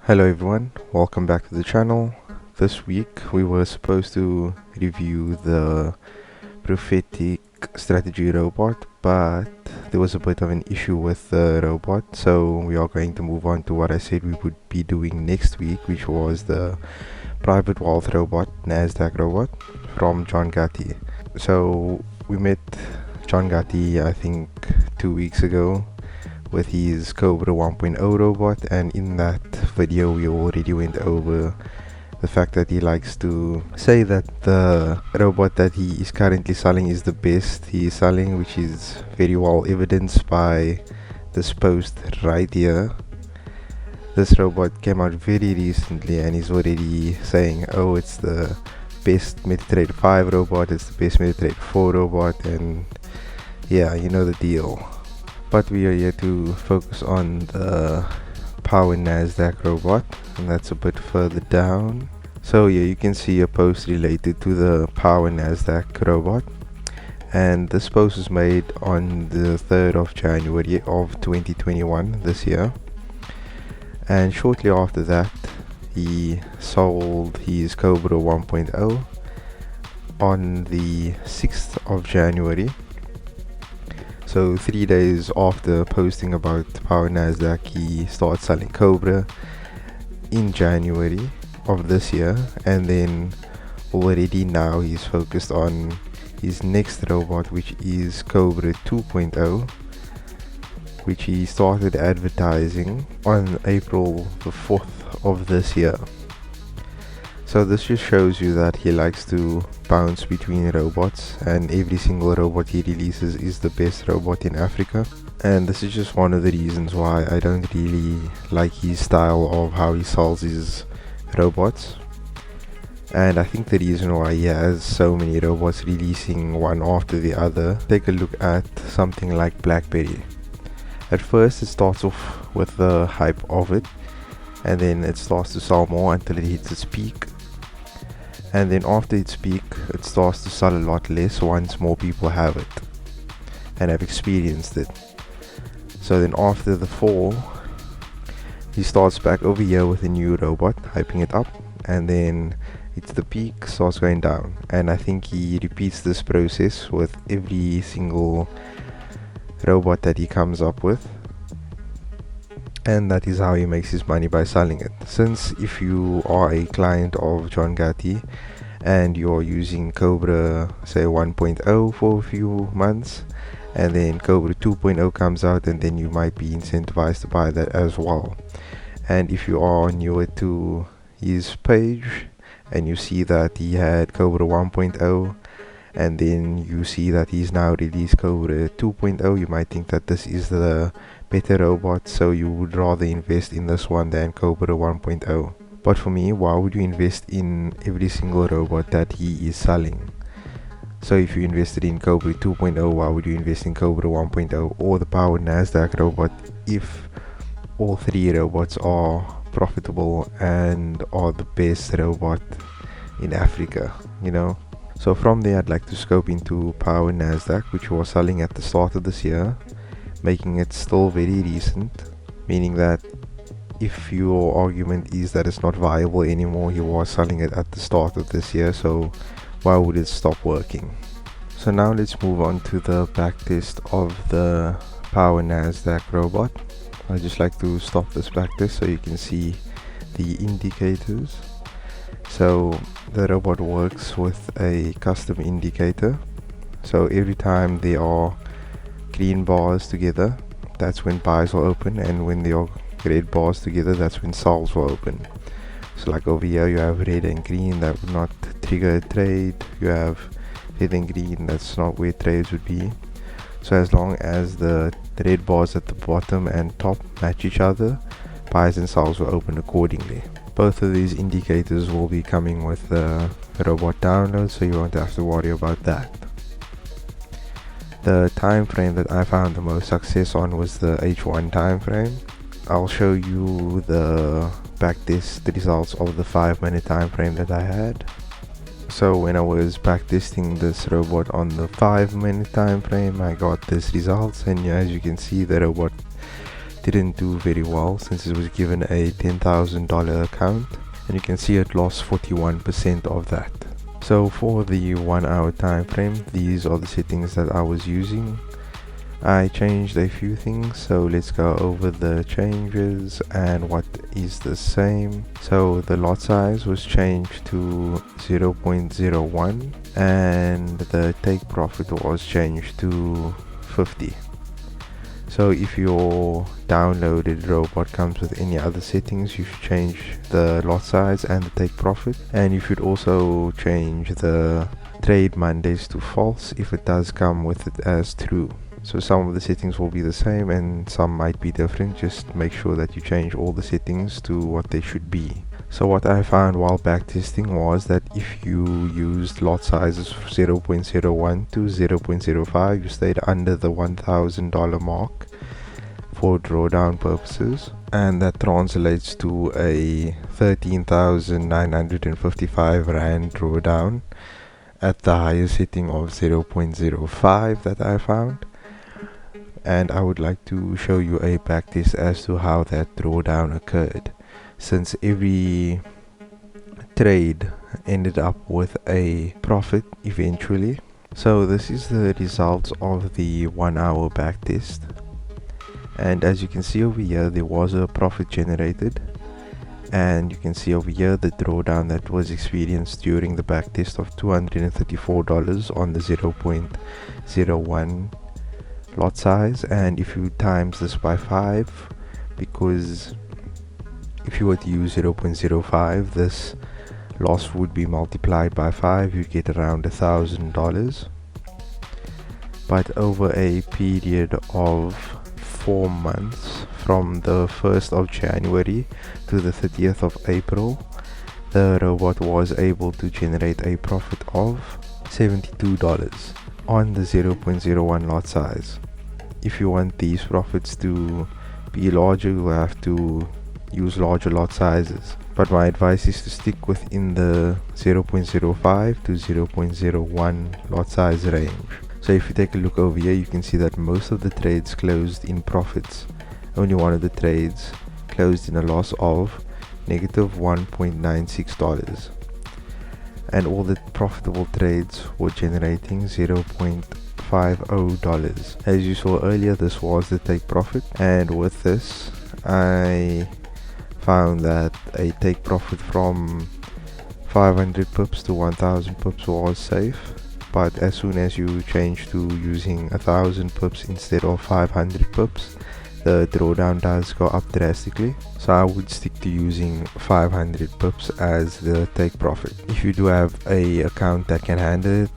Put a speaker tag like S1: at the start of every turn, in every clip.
S1: Hello everyone, welcome back to the channel. This week we were supposed to review the prophetic strategy robot, but there was a bit of an issue with the robot, so we are going to move on to what I said we would be doing next week, which was the private wealth robot, Nasdaq robot from John Ghattis. So we met John Ghattis I think 2 weeks ago with his Cobra 1.0 robot, and in that video we already went over the fact that he likes to say that the robot that he is currently selling is the best he is selling, which is very well evidenced by this post right here. This robot came out very recently and he's already saying, oh, it's the best MetaTrader 5 robot, it's the best MetaTrader 4 robot, and yeah, you know the deal. But we are here to focus on the Power Nasdaq robot, and that's a bit further down. So yeah, you can see a post related to the Power Nasdaq robot, and this post was made on the 3rd of January of 2021 this year. And shortly after that he sold his Cobra 1.0 on the 6th of January. So 3 days after posting about Power Nasdaq, he started selling Cobra in January of this year, and then already now he's focused on his next robot, which is Cobra 2.0, which he started advertising on April the 4th of this year. So this just shows you that he likes to bounce between robots, and every single robot he releases is the best robot in Africa. And this is just one of the reasons why I don't really like his style of how he sells his robots. And I think the reason why he has so many robots releasing one after the other, take a look at something like BlackBerry. At first it starts off with the hype of it, and then it starts to sell more until it hits its peak. And then after its peak, it starts to sell a lot less once more people have it and have experienced it. So then after the fall, he starts back over here with a new robot, hyping it up, and then it's the peak, starts going down. And I think he repeats this process with every single robot that he comes up with, and that is how he makes his money, by selling it. Since if you are a client of John Ghattis and you're using Cobra say 1.0 for a few months, and then Cobra 2.0 comes out, and then you might be incentivized to buy that as well. And if you are newer to his page and you see that he had Cobra 1.0 and then you see that he's now released Cobra 2.0, you might think that this is the better robot, so you would rather invest in this one than Cobra 1.0. But for me, why would you invest in every single robot that he is selling? So if you invested in Cobra 2.0, why would you invest in Cobra 1.0 or the Power Nasdaq robot if all three robots are profitable and are the best robot in Africa, you know? So from there, I'd like to scope into Power Nasdaq, which was selling at the start of this year, making it still very recent, meaning that if your argument is that it's not viable anymore, he was selling it at the start of this year, so why would it stop working? So now let's move on to the backtest of the Power Nasdaq robot. I just like to stop this backtest so you can see the indicators. So the robot works with a custom indicator, so every time there are green bars together, that's when buys will open, and when there are red bars together, that's when sells will open. So like over here you have red and green, that would not trigger a trade. You have red and green, that's not where trades would be. So as long as the red bars at the bottom and top match each other, buys and sells will open accordingly. Both of these indicators will be coming with the robot download, so you won't have to worry about that. The time frame that I found the most success on was the H1 time frame. I'll show you the backtest results of the 5-minute time frame that I had. So when I was backtesting this robot on the 5-minute time frame, I got this results, and as you can see, the robot didn't do very well since it was given a $10,000 account, and you can see it lost 41% of that. So for the 1 hour time frame, these are the settings that I was using. I changed a few things, so let's go over the changes and what is the same. So the lot size was changed to 0.01 and the take profit was changed to 50. So if your downloaded robot comes with any other settings, you should change the lot size and the take profit, and you should also change the trade Mondays to false if it does come with it as true. So some of the settings will be the same and some might be different. Just make sure that you change all the settings to what they should be. So what I found while backtesting was that if you used lot sizes from 0.01 to 0.05, you stayed under the $1,000 mark for drawdown purposes, and that translates to a 13,955 Rand drawdown at the highest setting of 0.05 that I found. And I would like to show you a backtest as to how that drawdown occurred, since every trade ended up with a profit eventually. So this is the results of the 1 hour backtest, and as you can see over here, there was a profit generated, and you can see over here the drawdown that was experienced during the backtest of $234 on the 0.01 lot size. And if you times this by 5, because if you were to use 0.05, this loss would be multiplied by 5, you get around $1,000. But over a period of 4 months, from the 1st of January to the 30th of April, the robot was able to generate a profit of $72 on the 0.01 lot size. If you want these profits to be larger, you have to use larger lot sizes, but my advice is to stick within the 0.05 to 0.01 lot size range. So if you take a look over here, you can see that most of the trades closed in profits. Only one of the trades closed in a loss of negative $1.96, and all the profitable trades were generating $0.50. As you saw earlier, this was the take profit, and with this I found that a take profit from 500 pips to 1000 pips was safe, but as soon as you change to using 1000 pips instead of 500 pips, the drawdown does go up drastically. So I would stick to using 500 pips as the take profit. If you do have a account that can handle it,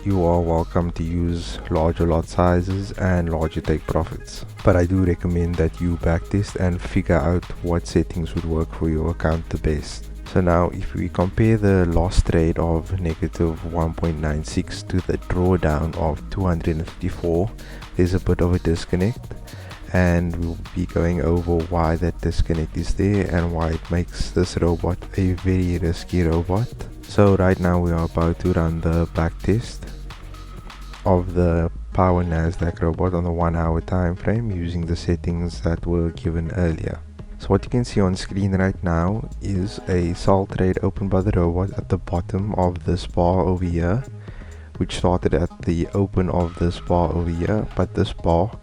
S1: you are welcome to use larger lot sizes and larger take profits, but I do recommend that you backtest and figure out what settings would work for your account the best. So now if we compare the loss trade of negative 1.96 to the drawdown of 254, there's a bit of a disconnect, and we'll be going over why that disconnect is there and why it makes this robot a very risky robot. So right now we are about to run the backtest of the PWR Nasdaq robot on the 1 hour time frame using the settings that were given earlier. So what you can see on screen right now is a sell trade opened by the robot at the bottom of this bar over here, which started at the open of this bar over here, but this bar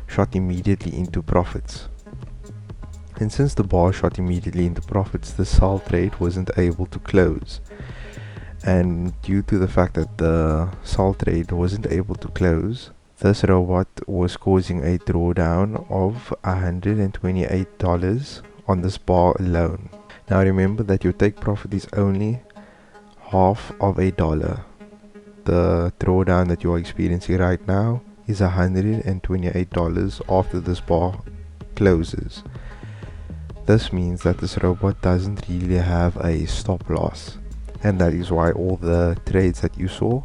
S1: shot immediately into profits. And since the bar shot immediately into profits, the sell trade wasn't able to close. And due to the fact that the sell trade wasn't able to close, this robot was causing a drawdown of $128 on this bar alone. Now remember that your take profit is only half of a dollar. The drawdown that you are experiencing right now is $128 after this bar closes. This means that this robot doesn't really have a stop loss, and that is why all the trades that you saw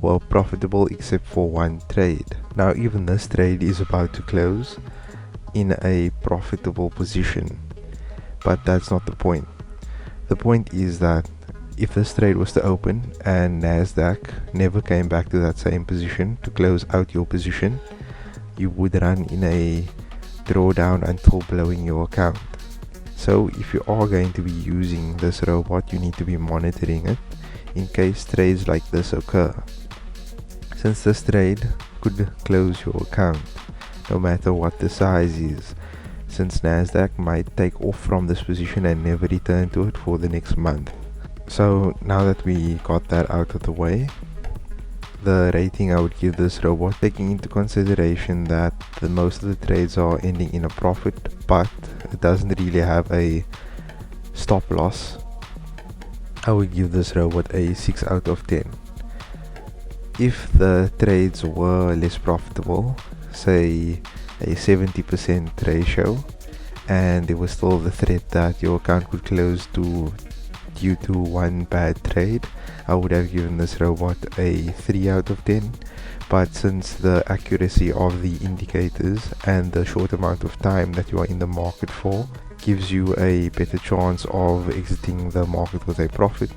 S1: were profitable except for one trade. Now even this trade is about to close in a profitable position, but that's not the point. The point is that if this trade was to open and Nasdaq never came back to that same position to close out your position, you would run in a draw down until blowing your account. So if you are going to be using this robot, you need to be monitoring it in case trades like this occur, since this trade could close your account no matter what the size is, since Nasdaq might take off from this position and never return to it for the next month. So now that we got that out of the way, the rating I would give this robot, taking into consideration that most of the trades are ending in a profit, but it doesn't really have a stop loss, I would give this robot a 6 out of 10. If the trades were less profitable, say a 70% ratio, and there was still the threat that your account could close due to one bad trade, I would have given this robot a 3 out of 10. But since the accuracy of the indicators and the short amount of time that you are in the market for gives you a better chance of exiting the market with a profit,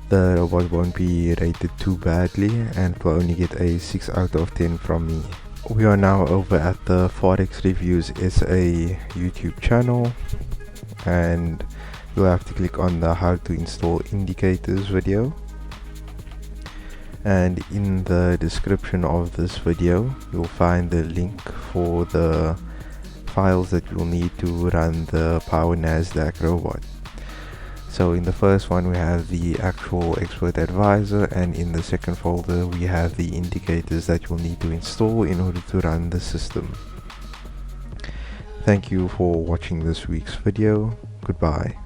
S1: the robot won't be rated too badly and will only get a 6 out of 10 from me. We are now over at the Forex Reviews SA YouTube channel, and you'll have to click on the how to install indicators video, and in the description of this video you'll find the link for the files that you'll need to run the PWR Nasdaq robot. So in the first one we have the actual expert advisor, and in the second folder we have the indicators that you'll need to install in order to run the system. Thank you for watching this week's video. Goodbye.